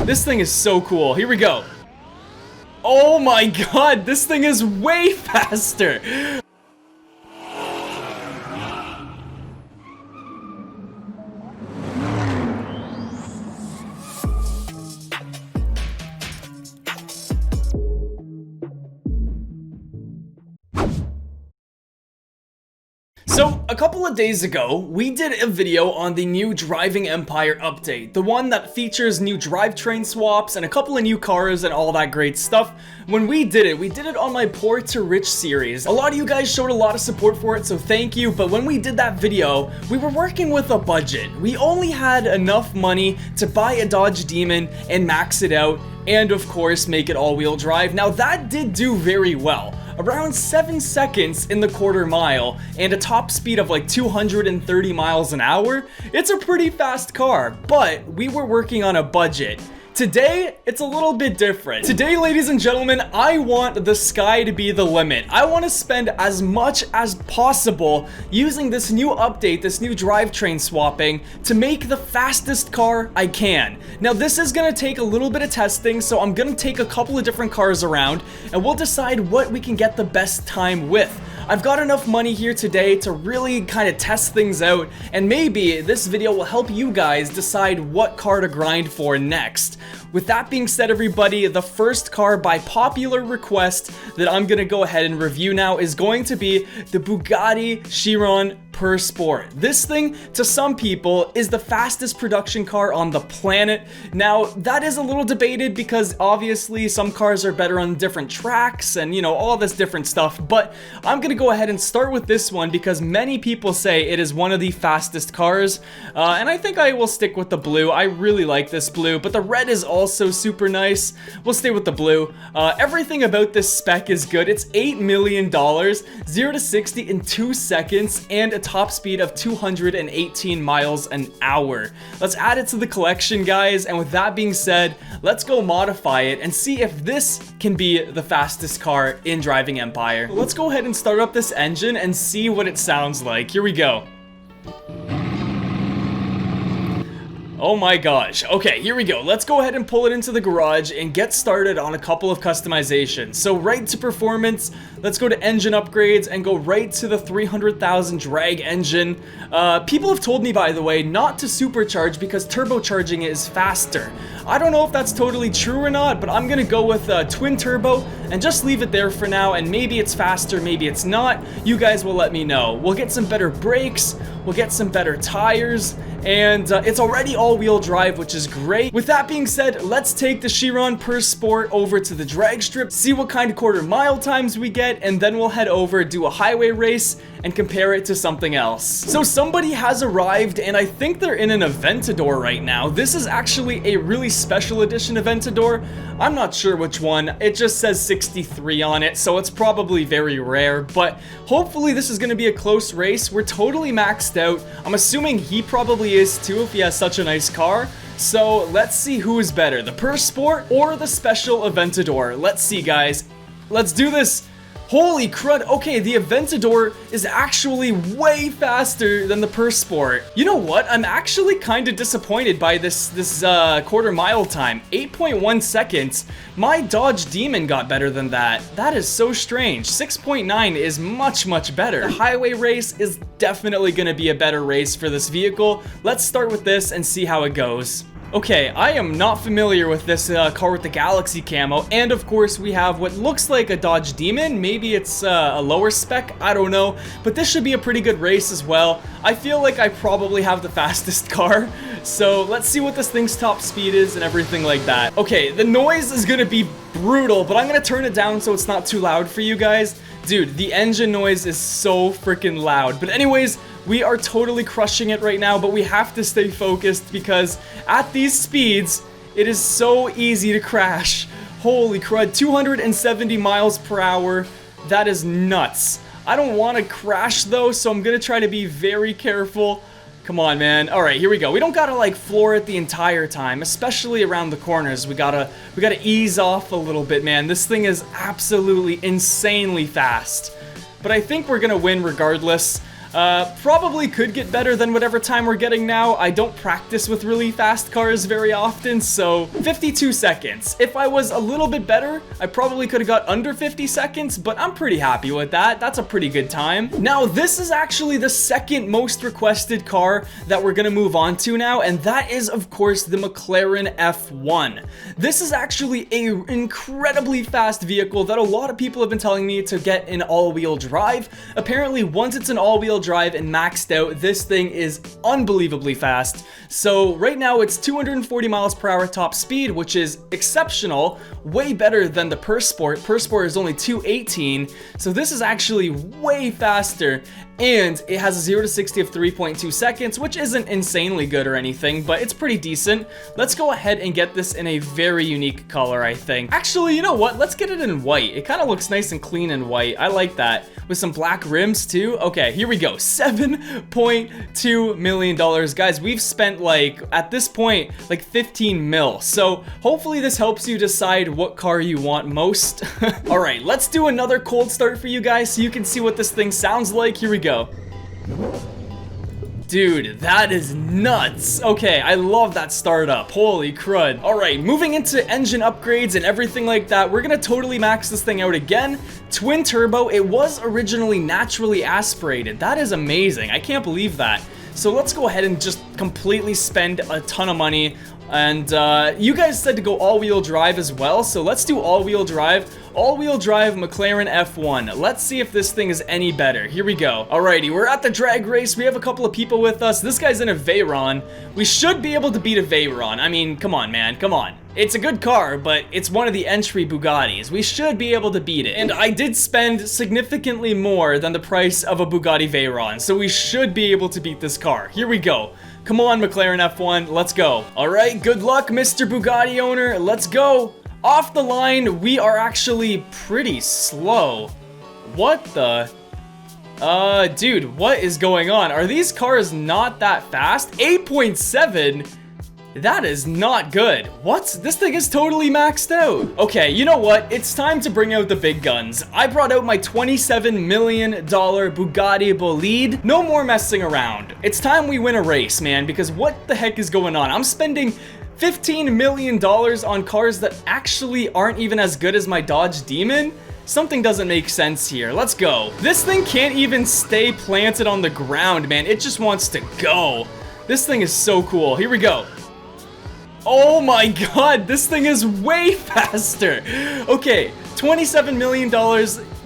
This thing is so cool. Here we go. Oh my god, this thing is way faster. So, a couple of days ago, we did a video on the new Driving Empire update, the one that features new drivetrain swaps and a couple of new cars and all that great stuff. When we did it on my Poor to Rich series. A lot of you guys showed a lot of support for it, so thank you, but when we did that video, we were working with a budget. We only had enough money to buy a Dodge Demon and max it out, and of course, make it all-wheel drive. Now, that did do very well. Around 7 seconds in the quarter mile and a top speed of like 230 miles an hour. It's a pretty fast car, but we were working on a budget. Today, it's a little bit different. Today, ladies and gentlemen, I want the sky to be the limit. I want to spend as much as possible using this new update, this new drivetrain swapping, to make the fastest car I can. Now, this is going to take a little bit of testing, so I'm going to take a couple of different cars around, and we'll decide what we can get the best time with. I've got enough money here today to really kind of test things out, and maybe this video will help you guys decide what car to grind for next. With that being said, everybody, the first car by popular request that I'm gonna go ahead and review now is going to be the Bugatti Chiron Per Sport. This thing, to some people, is the fastest production car on the planet. Now, that is a little debated because obviously some cars are better on different tracks and, you know, all this different stuff, but I'm gonna go ahead and start with this one because many people say it is one of the fastest cars, and I think I will stick with the blue. I really like this blue, but the red is also super nice. We'll stay with the blue. Everything about this spec is good. It's $8 million, 0 to 60 in 2 seconds, and a top speed of 218 miles an hour. Let's add it to the collection, guys, and with that being said, let's go modify it and see if this can be the fastest car in Driving Empire. Let's go ahead and start up this engine and see what it sounds like. Here we go. Oh my gosh. Okay, here we go. Let's go ahead and pull it into the garage and get started on a couple of customizations. So right to performance, let's go to engine upgrades and go right to the 300,000 drag engine. People have told me, by the way, not to supercharge because turbocharging is faster. I don't know if that's totally true or not, but I'm gonna go with twin turbo and just leave it there for now, and maybe it's faster, maybe it's not. You guys will let me know. We'll get some better brakes, we'll get some better tires, and it's already all-wheel drive, which is great. With that being said, let's take the Chiron Per Sport over to the drag strip, see what kind of quarter mile times we get, and then we'll head over, do a highway race, and compare it to something else. So somebody has arrived, and I think they're in an Aventador right now. This is actually a really special edition Aventador. I'm not sure which one. It just says 63 on it, so it's probably very rare, but hopefully this is gonna be a close race. We're totally maxed out. I'm assuming he probably is too if he has such a nice car. So let's see who is better, the Per Sport or the special Aventador. Let's see, guys. Let's do this. Holy crud, okay, the Aventador is actually way faster than the Per Sport. You know what? I'm actually kind of disappointed by this quarter mile time. 8.1 seconds. My Dodge Demon got better than that. That is so strange. 6.9 is much, much better. The highway race is definitely gonna be a better race for this vehicle. Let's start with this and see how it goes. Okay, I am not familiar with this car with the Galaxy camo, and of course we have what looks like a Dodge Demon. Maybe it's a lower spec, I don't know, but this should be a pretty good race as well. I feel like I probably have the fastest car, so let's see what this thing's top speed is and everything like that. Okay, the noise is gonna be brutal, but I'm gonna turn it down so it's not too loud for you guys. Dude, the engine noise is so freaking loud. But anyways, we are totally crushing it right now, but we have to stay focused because at these speeds, it is so easy to crash. Holy crud, 270 miles per hour. That is nuts. I don't want to crash though, so I'm gonna try to be very careful. Come on, man. All right, here we go. We don't gotta like floor it the entire time, especially around the corners. We gotta ease off a little bit, man. This thing is absolutely insanely fast. But I think we're gonna win regardless. Probably could get better than whatever time we're getting now. I don't practice with really fast cars very often, so 52 seconds. If I was a little bit better, I probably could have got under 50 seconds, but I'm pretty happy with that. That's a pretty good time. Now, this is actually the second most requested car that we're gonna move on to now, and that is, of course, the McLaren F1. This is actually an incredibly fast vehicle that a lot of people have been telling me to get in all-wheel drive. Apparently, once it's an all-wheel drive and maxed out, this thing is unbelievably fast. So right now it's 240 miles per hour top speed, which is exceptional, way better than the Sport. Sport is only 218, so this is actually way faster. And it has a 0 to 60 of 3.2 seconds, which isn't insanely good or anything, but it's pretty decent. Let's go ahead and get this in a very unique color, I think. Actually, you know what? Let's get it in white. It kind of looks nice and clean in white. I like that. With some black rims too. Okay, here we go. $7.2 million. Guys, we've spent like, at this point, like 15 mil. So hopefully this helps you decide what car you want most. All right, let's do another cold start for you guys so you can see what this thing sounds like. Here we go. Dude, that is nuts. Okay, I love that startup. Holy crud. All right, moving into engine upgrades and everything like that, we're gonna totally max this thing out again. Twin turbo. It was originally naturally aspirated. That is amazing. I can't believe that. So let's go ahead and just completely spend a ton of money. And you guys said to go all-wheel drive as well, so let's do all-wheel drive. All-wheel drive McLaren F1. Let's see if this thing is any better. Here we go. Alrighty, we're at the drag race. We have a couple of people with us. This guy's in a Veyron. We should be able to beat a Veyron. I mean, come on, man. Come on. It's a good car, but it's one of the entry Bugattis. We should be able to beat it. And I did spend significantly more than the price of a Bugatti Veyron, so we should be able to beat this car. Here we go. Come on, McLaren F1, let's go. All right, good luck, Mr. Bugatti owner. Let's go. Off the line, we are actually pretty slow. What the? Dude, what is going on? Are these cars not that fast? 8.7? That is not good. What? This thing is totally maxed out. Okay, you know what? It's time to bring out the big guns. I brought out my $27 million Bugatti Bolide. No more messing around. It's time we win a race, man, because what the heck is going on? I'm spending $15 million on cars that actually aren't even as good as my Dodge Demon? Something doesn't make sense here. Let's go. This thing can't even stay planted on the ground, man. It just wants to go. This thing is so cool. Here we go. Oh my god, this thing is way faster. Okay, $27 million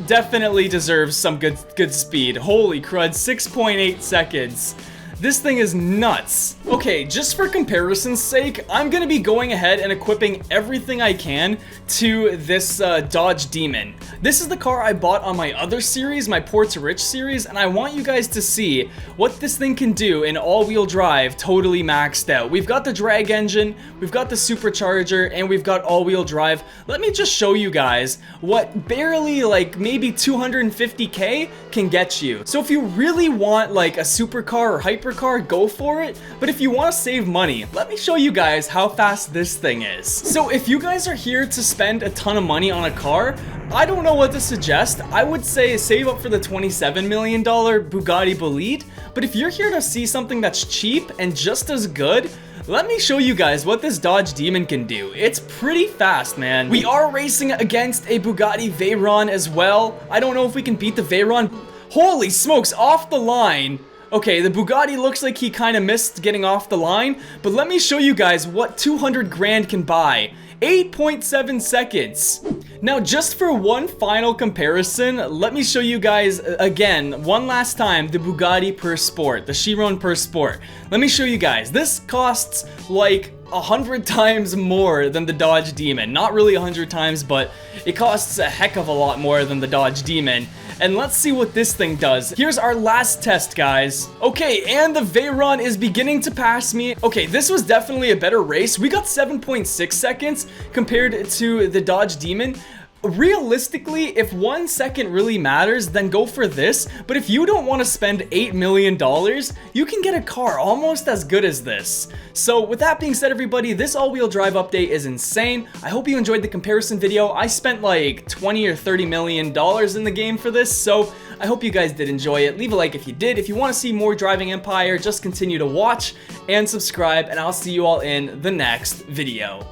definitely deserves some good speed. Holy crud, 6.8 seconds. This thing is nuts. Okay, just for comparison's sake, I'm gonna be going ahead and equipping everything I can to this Dodge Demon. This is the car I bought on my other series, my Poor to Rich series, and I want you guys to see what this thing can do in all-wheel drive, totally maxed out. We've got the drag engine, we've got the supercharger, and we've got all-wheel drive. Let me just show you guys what barely like maybe 250K can get you. So if you really want like a supercar or hypercar, go for it. But if you want to save money, let me show you guys how fast this thing is. So if you guys are here to spend a ton of money on a car, I don't know what to suggest. I would say save up for the $27 million Bugatti Bolide. But if you're here to see something that's cheap and just as good, let me show you guys what this Dodge Demon can do. It's pretty fast, man. We are racing against a Bugatti Veyron as well. I don't know if we can beat the Veyron. Holy smokes, off the line. Okay, the Bugatti looks like he kind of missed getting off the line, but let me show you guys what 200 grand can buy. 8.7 seconds. Now, just for one final comparison, let me show you guys again, one last time, the Bugatti Per Sport, the Chiron Per Sport. Let me show you guys. This costs like 100 times more than the Dodge Demon. Not really 100 times, but it costs a heck of a lot more than the Dodge Demon. And let's see what this thing does. Here's our last test, guys. Okay, and the Veyron is beginning to pass me. Okay, this was definitely a better race. We got 7.6 seconds compared to the Dodge Demon. realistically, if 1 second really matters, then go for this. But if you don't want to spend $8 million, you can get a car almost as good as this. So with that being said, everybody, this all-wheel drive update is insane. I hope you enjoyed the comparison video. I spent like $20 or $30 million in the game for this, so I hope you guys did enjoy it. Leave a like if you did. If you want to see more Driving Empire, just continue to watch and subscribe, and I'll see you all in the next video.